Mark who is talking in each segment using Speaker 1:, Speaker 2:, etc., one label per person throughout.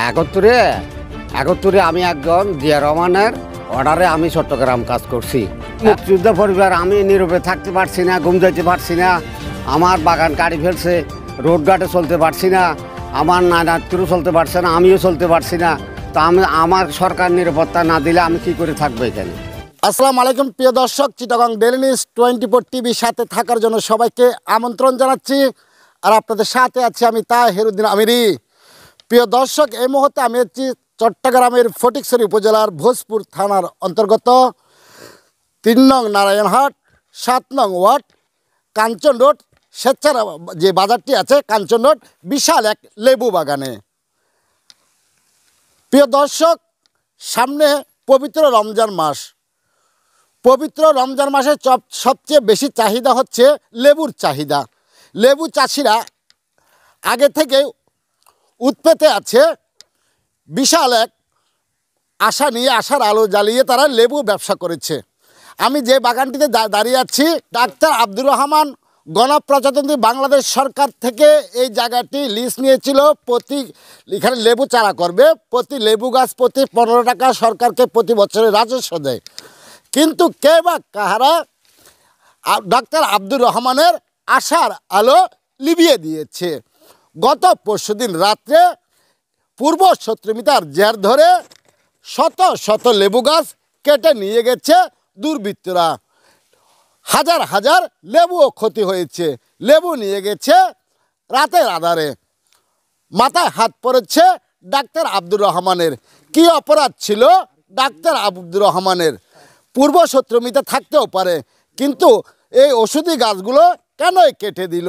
Speaker 1: একাত্তরে একাত্তরে আমি একজন জিয়া রহমানের অর্ডারে আমি চট্টগ্রাম কাজ করছি। মুক্তিযুদ্ধ পরিবার, আমি নীরবে থাকতে পারছি না, ঘুম যাইতে পারছি না, আমার বাগান কাটি ফেলছে, রোড ঘাটে চলতে পারছি না, আমার নানাত্মীয় চলতে পারছে না, আমিও চলতে পারছি না। তো আমার সরকার নিরাপত্তা না দিলে আমি কি করে থাকবো এখানে।
Speaker 2: আসসালামু আলাইকুম প্রিয় দর্শক, চিটাগং ডেইলি নিউজ 24 টিভির সাথে থাকার জন্য সবাইকে আমন্ত্রণ জানাচ্ছি। আর আপনাদের সাথে আছি আমি তাহেরউদ্দিন আমিরি। প্রিয় দর্শক, এই মুহূর্তে আমি আছি চট্টগ্রামের ফটিকছড়ি উপজেলার ভোজপুর থানার অন্তর্গত 3 নং নারায়ণহাট 7 নং ওয়ার্ড কাঞ্চন রোড স্বেচ্ছার যে বাজারটি আছে কাঞ্চন রোড, বিশাল এক লেবু বাগানে। প্রিয় দর্শক, সামনে পবিত্র রমজান মাস। পবিত্র রমজান মাসে সবচেয়ে বেশি চাহিদা হচ্ছে লেবুর চাহিদা। লেবু চাষিরা আগে থেকে উৎপেতে আছে, বিশাল এক আশা নিয়ে, আশার আলো জ্বালিয়ে তারা লেবু ব্যবসা করেছে। আমি যে বাগানটিতে দাঁড়িয়ে আছি, ডাক্তার আব্দুর রহমান গণপ্রজাতন্ত্রী বাংলাদেশ সরকার থেকে এই জায়গাটি লিজ নিয়েছিল। এখানে লেবু চারা করবে, প্রতি লেবু গাছ প্রতি 15 টাকা সরকারকে প্রতি বছরে রাজস্ব দেয়। কিন্তু কে বা কাহারা ডাক্তার আব্দুর রহমানের আশার আলো লিভিয়ে দিয়েছে। গত পরশুদিন রাত্রে পূর্ব শত্রুমিতার জের ধরে শত শত লেবু গাছ কেটে নিয়ে গেছে দুর্বৃত্তরা। হাজার হাজার লেবুও ক্ষতি হয়েছে। লেবু নিয়ে গেছে রাতের আধারে। মাথায় হাত পড়েছে ডাক্তার আব্দুর রহমানের। কি অপরাধ ছিল ডাক্তার আব্দুর রহমানের? পূর্ব শত্রুমিতা থাকতেও পারে, কিন্তু এই ওষুধি গাছগুলো কেনই কেটে দিল?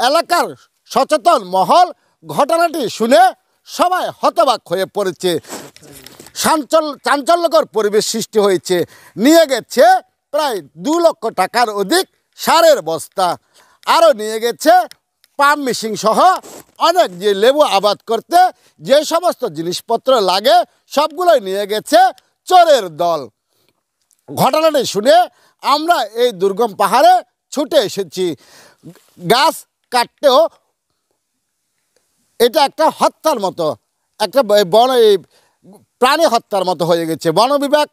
Speaker 2: এলাকার সচেতন মহল ঘটনাটি শুনে সবাই হতবাক হয়ে পড়েছে। চাঞ্চল্যকর পরিবেশ সৃষ্টি হয়েছে। নিয়ে গেছে প্রায় 2 লক্ষ টাকার অধিক সারের বস্তা, আরও নিয়ে গেছে পাম্প মেশিন সহ অনেক, যে লেবু আবাদ করতে যে সমস্ত জিনিসপত্র লাগে সবগুলোই নিয়ে গেছে চোরের দল। ঘটনাটি শুনে আমরা এই দুর্গম পাহাড়ে ছুটে এসেছি। গাছ কাটতেও এটা একটা হত্যার মতো, একটা প্রাণী হত্যার মতো হয়ে গেছে। বন বিভাগ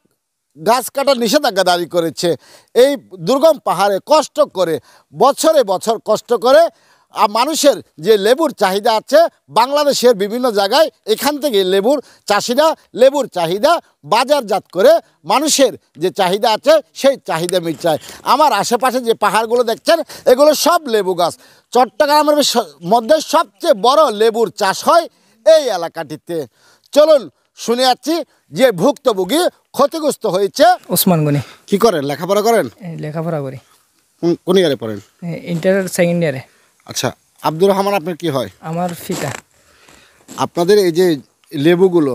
Speaker 2: গাছ কাটার নিষেধাজ্ঞা জারি করেছে। এই দুর্গম পাহাড়ে কষ্ট করে বছরে বছর কষ্ট করে মানুষের যে লেবুর চাহিদা আছে বাংলাদেশের বিভিন্ন জায়গায়, এখান থেকে লেবুর চাষিরা লেবুর চাহিদা বাজারজাত করে মানুষের যে চাহিদা আছে সেই চাহিদা মিটায়। আমার আশেপাশে যে পাহাড়গুলো দেখছেন এগুলো সব লেবু গাছ। চট্টগ্রামের মধ্যে সবচেয়ে বড় লেবুর চাষ হয় এই এলাকাটিতে। চলুন শুনে যাচ্ছি যে ভুক্তভোগী ক্ষতিগ্রস্ত হয়েছে।
Speaker 3: ওসমান গনি।
Speaker 2: কি করেন? লেখাপড়া করেন?
Speaker 3: লেখাপড়া করি।
Speaker 2: কোন ইয়ারে পড়েন?
Speaker 3: ইন্টার সেকেন্ড ইয়ারে।
Speaker 2: আচ্ছা, আব্দুর রহমান আপনার কি হয়?
Speaker 3: আমার ফিতা।
Speaker 2: আপনাদের এই যে লেবুগুলো,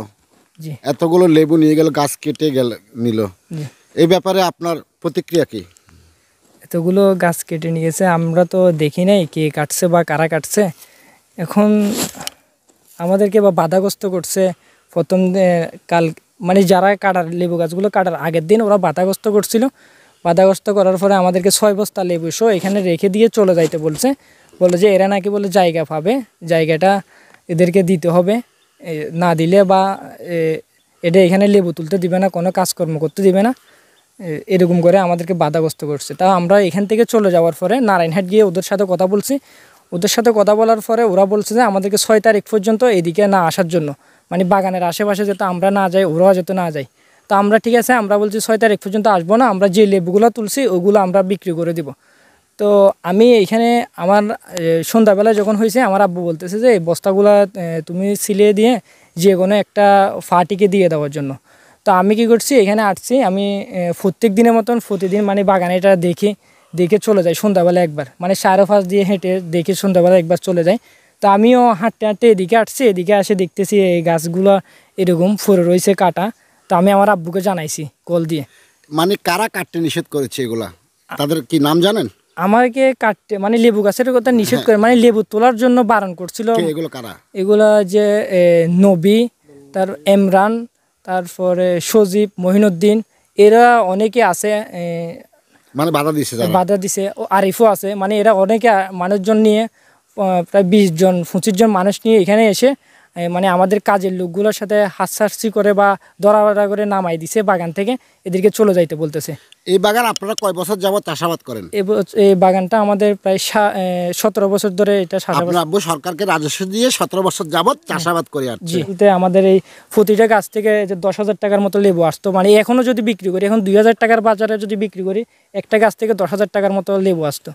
Speaker 3: জি,
Speaker 2: এতগুলো লেবু নিয়ে গেল, গাছ কেটে নিল, এই ব্যাপারে আপনার প্রতিক্রিয়া কি?
Speaker 3: এতগুলো গাছ কেটে নিয়ে গেছে, আমরা তো দেখি নাই কে কাটছে বা কারা কাটছে। এখন আমাদেরকে বা বাধাগ্রস্ত করছে। প্রথম কাল মানে যারা কাটার লেবু গাছগুলো কাটার আগের দিন ওরা বাধাগ্রস্ত করছিল। বাধাগ্রস্ত করার পরে আমাদেরকে 6 বস্তা লেবু সহ এখানে রেখে দিয়ে চলে যাইতে বলছে। বলে যে এরা নাকি বলে জায়গা পাবে, জায়গাটা এদেরকে দিতে হবে, না দিলে বা এটা এখানে লেবু তুলতে দিবে না, কোনো কাজকর্ম করতে দিবে না, এরকম করে আমাদেরকে বাধাগ্রস্ত করছে। তা আমরা এখান থেকে চলে যাওয়ার পরে নারায়ণহাট গিয়ে ওদের সাথে কথা বলছি। ওদের সাথে কথা বলার পরে ওরা বলছে যে আমাদেরকে 6 তারিখ পর্যন্ত এদিকে না আসার জন্য, মানে বাগানের আশেপাশে যাতে আমরা না যাই, ওরাও যাতে না যায়। তো আমরা ঠিক আছে, আমরা বলছি 6 তারিখ পর্যন্ত আসবো না, আমরা যে লেবুগুলো তুলছি ওগুলো আমরা বিক্রি করে দিব। তো আমি এইখানে আমার সন্ধ্যাবেলায় যখন হয়েছে আমার আব্বু বলতেছে যে এই বস্তাগুলো তুমি সিলিয়ে দিয়ে যে কোনো একটা ফাটিকে দিয়ে দেওয়ার জন্য। তো আমি কি করছি, এখানে আসছি আমি প্রত্যেক দিনের মতন প্রতিদিন মানে বাগানে এটা দেখে চলে যাই সন্ধ্যাবেলা একবার, মানে 5:30 দিয়ে হেঁটে দেখে সন্ধ্যাবেলা একবার চলে যাই। তো আমিও হাঁটতে হাঁটতে এদিকে আসছি, এদিকে আসে দেখতেছি এই গাছগুলো এরকম ফরে রয়েছে কাটা। তো আমি আমার আব্বুকে জানাইছি কল দিয়ে।
Speaker 2: মানে কারা কাটতে নিষেধ করেছে এগুলা, তাদের কি নাম জানেন?
Speaker 3: আমাকে কাটতে মানে লেবু গাছের কথা নিষেধ করে, মানে লেবু তোলার জন্য বারণ করছিল।
Speaker 2: এগুলো কারা?
Speaker 3: এগুলা যে নবী, তার এমরান, তারপরে সজীব, মহিনুদ্দিন, এরা অনেকে আছে,
Speaker 2: মানে বাধা দিছে।
Speaker 3: ও আরিফও আছে, মানে এরা অনেকে মানুষজন নিয়ে প্রায় 20 জন 25 জন মানুষ নিয়ে এখানে এসে মানে আমাদের কাজের লোকগুলোর সাথে হাসাহাসি করে বা দরাদরা করে নামাই দিছে বাগান থেকে, এদেরকে চলে যাইতে বলতেছে।
Speaker 2: এই বাগান আপনারা কয় বছর যাবত চাষাবাদ করেন?
Speaker 3: এই বাগানটা আমাদের প্রায় 17 বছর ধরে এটা চাষাবাদ।
Speaker 2: আপনার আব্বু সরকারকে রাজস্ব দিয়ে 17 বছর যাবত চাষাবাদ করে আসছে।
Speaker 3: জি, আমাদের এই প্রতিটা গাছ থেকে 10,000 টাকার মতো লেবু আসতো। মানে এখনো যদি বিক্রি করি, এখন 2,000 টাকার বাজারে যদি বিক্রি করি, একটা গাছ থেকে 10,000 টাকার মতো লেবু আসতো।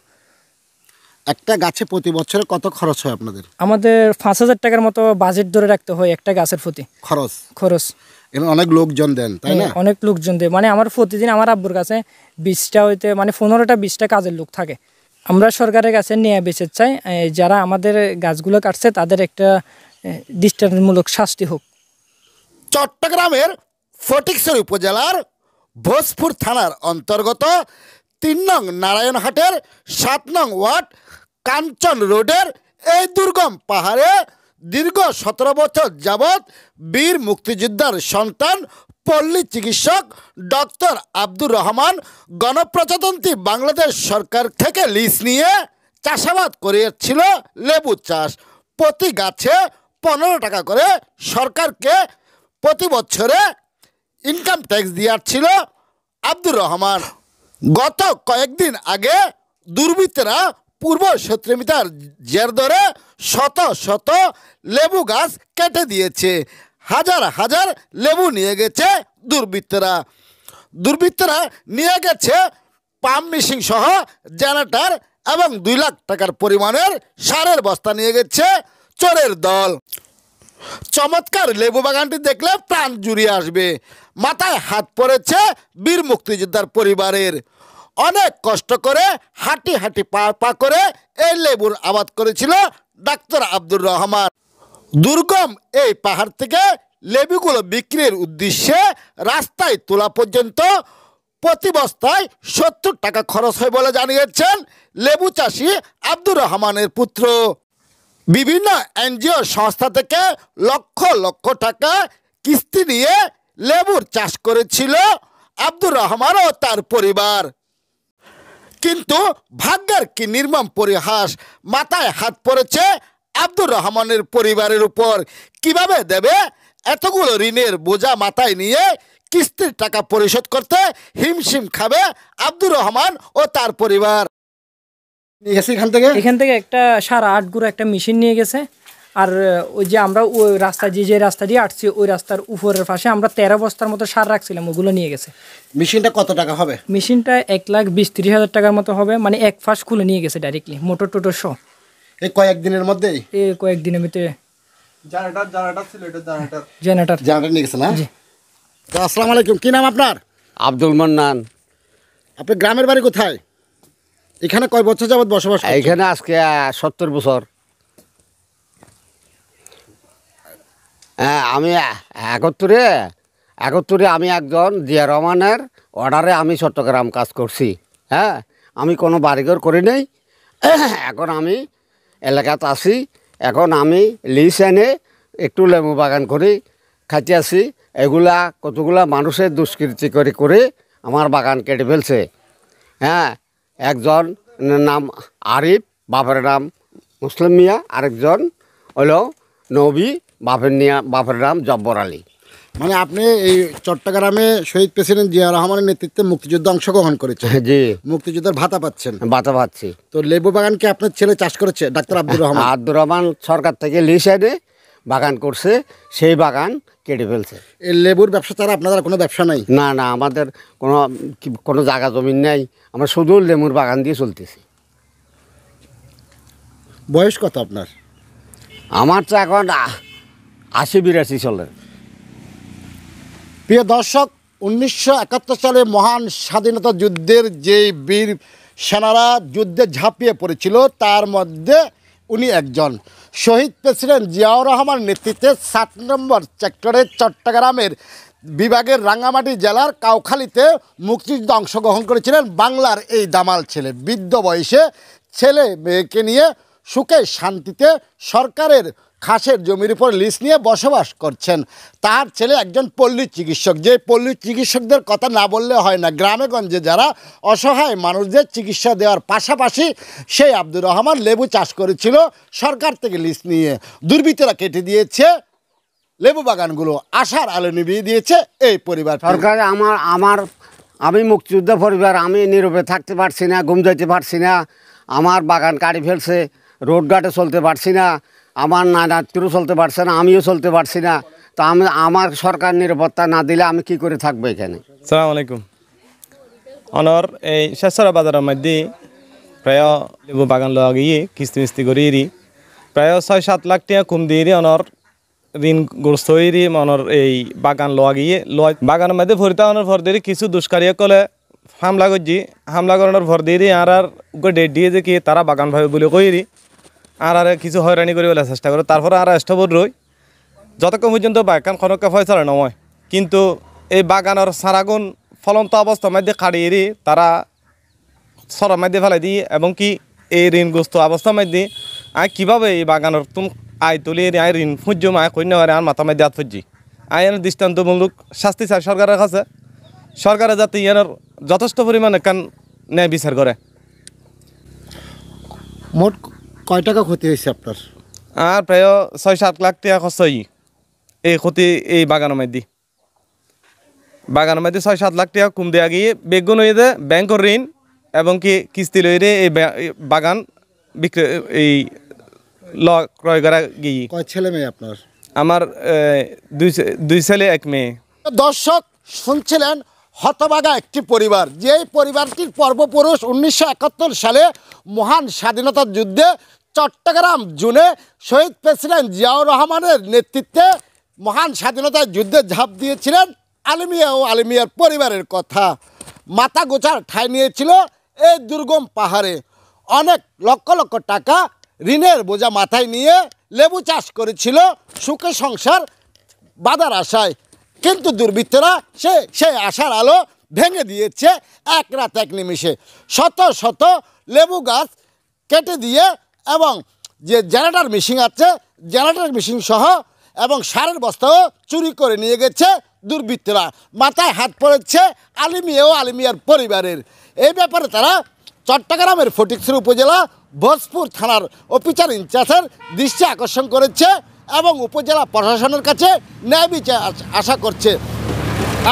Speaker 2: একটা গাছে প্রতি বছরে কত খরচ হয় আপনাদের?
Speaker 3: আমাদের 5,000 টাকার মতো বাজেট ধরে রাখতে হয় একটা গাছের প্রতি খরচ।
Speaker 2: এখানে অনেক লোকজন দেন, তাই না?
Speaker 3: অনেক লোকজন দেয়। মানে আমার প্রতিদিন আমার আব্বুর কাছে 20টা হইতে মানে 15টা 20টা কাজের লোক থাকে। আমরা সরকারের কাছে নিয়ে বেঁচে চাই যারা আমাদের গাছগুলো কাটছে তাদের একটা দৃষ্টান্তমূলক শাস্তি হোক।
Speaker 2: চট্টগ্রামের ফটিকছড়ি উপজেলার ভোজপুর থানার অন্তর্গত 3 নং নারায়ণহাটের 7 নং ওয়ার্ড কাঞ্চন রোডের এই দুর্গম পাহাড়ে দীর্ঘ 17 বছর যাবৎ বীর মুক্তিযোদ্ধার সন্তান পল্লী চিকিৎসক ডক্টর আব্দুর রহমান গণপ্রজাতন্ত্রী বাংলাদেশ সরকার থেকে লিজ নিয়ে চাষাবাদ করেছিল লেবু চাষ। প্রতি গাছে 15 টাকা করে সরকারকে প্রতি বছরে ইনকাম ট্যাক্স দিয়াছিল আব্দুর রহমান। গত কয়েকদিন আগে দুর্বৃত্তরা পূর্ব 17 মিটার জের ধরে শত শত লেবু গাছ কেটে দিয়েছে। হাজার হাজার লেবু নিয়ে গেছে দুর্বৃত্তরা নিয়ে গেছে পাম্প মেশিন সহ জেনারেটর এবং 2 লাখ টাকার পরিমাণের সারের বস্তা নিয়ে গেছে চোরের দল। চমৎকার লেবু বাগানটি দেখলে প্রাণ জুড়িয়ে আসবে। মাথায় হাত পড়েছে বীর মুক্তিযোদ্ধার পরিবারের। অনেক কষ্ট করে হাঁটি হাঁটি পা করে এই লেবুর আবাদ করেছিল ডাক্তার আব্দুর রহমান। দুর্গম এই পাহাড় থেকে লেবুগুলো বিক্রির উদ্দেশ্যে রাস্তায় তোলা পর্যন্ত প্রতি বস্তায় 70 টাকা খরচ হয় বলে জানিয়েছেন লেবু চাষি আব্দুর রহমানের পুত্র। বিভিন্ন এনজিও সংস্থা থেকে লক্ষ লক্ষ টাকা কিস্তি নিয়ে লেবুর চাষ করেছিল আব্দুর রহমান ও তার পরিবার। কিন্তু ভাগ্যের কি নির্মম পরিহাস, মাথায় হাত পড়েছে আব্দুর রহমানের পরিবারের উপর। কিভাবে দেবে এতগুলো ঋণের বোঝা মাথায় নিয়ে কিস্তির টাকা পরিশোধ করতে হিমশিম খাবে আব্দুর রহমান ও তার পরিবার।
Speaker 3: এখান থেকে একটা 8.5 গুঁড়ো একটা মেশিন নিয়ে গেছে। আর ওই যে আমরা ওই রাস্তা যে রাস্তা দিয়ে আসছি ওই রাস্তার উপরের পাশে আমরা 13 বস্তার মতো সার রাখছিলাম, ওগুলো নিয়ে গেছে।
Speaker 2: মেশিনটা কত টাকা হবে?
Speaker 3: মেশিনটা 1,20,30,000 টাকার মতো হবে। মানে এক ফাঁস খুলে নিয়ে গেছে ডাইরেক্টলি, মোটর টোটর সহ।
Speaker 2: এই কয়েকদিনের মধ্যেই? এই
Speaker 3: কয়েকদিনের মধ্যে জেনারেটর
Speaker 2: নিয়ে গেছে না? জি। আসসালামু আলাইকুম, কি নাম আপনার?
Speaker 1: আব্দুল মান্নান।
Speaker 2: আপনি গ্রামের বাড়ি কোথায়? এখানে কয় বছর যাবত বসবাস?
Speaker 1: এখানে আজকে 70 বছর। হ্যাঁ, আমি 71-এ আমি একজন জিয়া রহমানের অর্ডারে আমি চট্টগ্রাম কাজ করছি। হ্যাঁ, আমি কোনো বাড়িঘর করি নাই। এখন আমি এলাকাতে আছি। এখন আমি লিজ এনে একটু লেবু বাগান করি খাইতে আছি। এগুলা কতগুলা মানুষের দুষ্কৃতি করে আমার বাগান কেটে ফেলছে। হ্যাঁ, একজন নাম আরিফ, বাপের নাম মুসলিম মিয়া, আরেকজন হলো নবী, বাপের নাম জব্বর আলী।
Speaker 2: মানে আপনি এই চট্টগ্রামে শহীদ প্রেসিডেন্ট জিয়া রহমানের নেতৃত্বে মুক্তিযুদ্ধে অংশগ্রহণ করেছেন?
Speaker 1: জি।
Speaker 2: মুক্তিযুদ্ধের ভাতা পাচ্ছেন?
Speaker 1: ভাতা পাচ্ছি।
Speaker 2: তো লেবু বাগান কি আপনার ছেলে চাষ করেছে, ডাক্তার আব্দুর রহমান?
Speaker 1: আব্দুর রহমান সরকার থেকে লিজ এনে বাগান করছে, সেই বাগান কেটে ফেলছে।
Speaker 2: এই লেবুর ব্যবসা ছাড়া আপনাদের কোনো ব্যবসা নাই?
Speaker 1: না, আমাদের কোনো জায়গা জমিন নেই, আমরা শুধু লেবুর বাগান দিয়ে চলতেছি।
Speaker 2: বয়স কত আপনার?
Speaker 1: আমার তো এখন 80-82 চলে।
Speaker 2: প্রিয় দর্শক, 1971 সালে মহান স্বাধীনতা যুদ্ধের যেই বীর সেনারা যুদ্ধে ঝাঁপিয়ে পড়েছিল তার মধ্যে উনি একজন। শহীদ প্রেসিডেন্ট জিয়াউর রহমান নেতৃত্বে 7 নম্বর সেক্টরের চট্টগ্রামের বিভাগের রাঙ্গামাটি জেলার কাউখালীতে মুক্তিযুদ্ধে অংশগ্রহণ করেছিলেন বাংলার এই দামাল ছেলে। বৃদ্ধ বয়সে ছেলে মেয়েকে নিয়ে সুখে শান্তিতে সরকারের খাসের জমির উপর লিজ নিয়ে বসবাস করছেন। তার ছেলে একজন পল্লী চিকিৎসক। যে পল্লী চিকিৎসকদের কথা না বললে হয় না, গ্রামে গঞ্জে যারা অসহায় মানুষদের চিকিৎসা দেওয়ার পাশাপাশি সেই আব্দুর রহমান লেবু চাষ করেছিল সরকার থেকে লিজ নিয়ে। দুর্বৃত্তরা কেটে দিয়েছে লেবু বাগানগুলো আশার আলো নিভিয়ে দিয়েছে এই পরিবার।
Speaker 1: সরকার আমি মুক্তিযোদ্ধা পরিবার, আমি নীরবে থাকতে পারছি না, ঘুম যাইতে পারছি না। আমার বাগান কাটি ফেলছে, রোড ঘাটে চলতে পারছি না, আমার নাতিরও চলতে পারছে না, আমিও চলতে পারছি না। তো আমার সরকার নিরাপত্তা না দিলে আমি কি করে থাকবো এখানে?
Speaker 4: সালাম আলাইকুম। অনর এই শেষরা বাজারের মধ্যে প্রায় লেবু বাগান লওয়া গিয়ে কিস্তি মিস্তি করি প্রায় 6-7 লাখ টাকা কম দিয়ে অনর ঋণগ্রস্ত হয়ে অনর এই বাগান লওয়া গিয়ে বাগানের মধ্যে ভরিতা অনর ভর দিয়ে কিছু দুষ্কারী কলে হামলা করছি, হামলা করানোর ভর দিয়ে আর ডেট দিয়ে যে কি তারা বাগান ভাবে বলে কইরি আর কিছু হয়রানি করে বলে চেষ্টা করে। তারপরে আর স্টপর রই যতক্ষণ পর্যন্ত বাগান খনকে ফয়সালা নয়। কিন্তু এই বাগানের সারাগুণ ফলন্ত অবস্থার মধ্যে কাটিয়ে তারা সরার মধ্যে ফেলাই দিই এবং কি এই ঋণগ্রস্ত অবস্থার মধ্যে আমি কীভাবে এই বাগানের আয় তুলি আয় ঋণ ফুজ্য আয় কন্যা আর মাথা মধ্যে হাত ফুজি আইনের দৃষ্টান্তমূলক শাস্তি চাই সরকারের কাছে। সরকারে যাতে ইয়ানোর যথেষ্ট পরিমাণে কান ন্যায় বিচার করে।
Speaker 2: মোট কয় টাকা ক্ষতি হয়েছে আপনার?
Speaker 4: আর প্রায় 6-7 লাখ টাকা খরচ হয় এই ক্ষতি এই বাগানের মধ্যে। বাগানের মধ্যে 6-7 লাখ টাকা কম দেওয়া গিয়ে বেগুন হয়ে যায় ব্যাংকের ঋণ এবং কি কিস্তি লইরে এই বাগান বিক্রয় এই ক্রয় করা গিয়ে।
Speaker 2: কয় ছেলে মেয়ে আপনার?
Speaker 4: আমার দুই ছেলে 1 মেয়ে।
Speaker 2: দর্শক শুনছিলেন হতভাগা একটি পরিবার, যেই পরিবারটির পূর্বপুরুষ 1971 সালে মহান স্বাধীনতা যুদ্ধে চট্টগ্রাম জুনে শহীদ প্রেসিডেন্ট জিয়াউর রহমানের নেতৃত্বে মহান স্বাধীনতা যুদ্ধে ঝাঁপ দিয়েছিলেন। আলমিয়া ও আলমিয়ার পরিবারের কথা মাথা গোছার ঠাঁই নিয়েছিল এই দুর্গম পাহাড়ে। অনেক লক্ষ লক্ষ টাকা ঋণের বোঝা মাথায় নিয়ে লেবু চাষ করেছিল সুখে সংসার বাঁধার আশায়। কিন্তু দুর্বৃত্তরা সেই আশার আলো ভেঙে দিয়েছে এক রাত এক নিমিষে। শত শত লেবু গাছ কেটে দিয়ে এবং যে জেনারেটর মেশিন আছে জেনারেটর মেশিন সহ এবং সারের বস্তাও চুরি করে নিয়ে গেছে দুর্বৃত্তরা। মাথায় হাত পড়েছে আলমিয়া ও আলমিয়ার পরিবারের। এই ব্যাপারে তারা চট্টগ্রামের ফটিকছড়ি উপজেলা ভোজপুর থানার অফিসার ইনচার্জের দৃষ্টি আকর্ষণ করেছে এবং উপজেলা প্রশাসনের কাছে ন্যায় বিচার আশা করছে।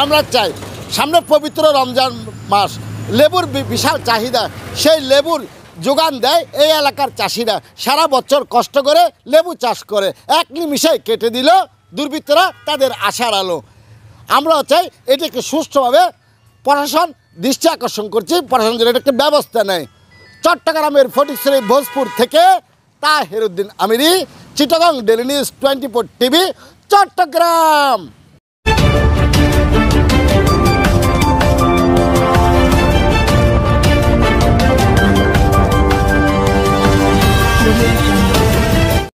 Speaker 2: আমরা চাই সামনে পবিত্র রমজান মাস, লেবুর বিশাল চাহিদা, সেই লেবুর যোগান দেয় এই এলাকার চাষিরা। সারা বছর কষ্ট করে লেবু চাষ করে এক নিমিষে কেটে দিল দুর্বৃত্তরা তাদের আশার আলো। আমরাও চাই এটাকে সুষ্ঠুভাবে প্রশাসন দৃষ্টি আকর্ষণ করছি, প্রশাসন যেন একটা ব্যবস্থা নেয়। চট্টগ্রামের ফটিকছড়ি ভোজপুর থেকে Taheruddin Amiri, Chittagong daily news 24 TV, Chittagong.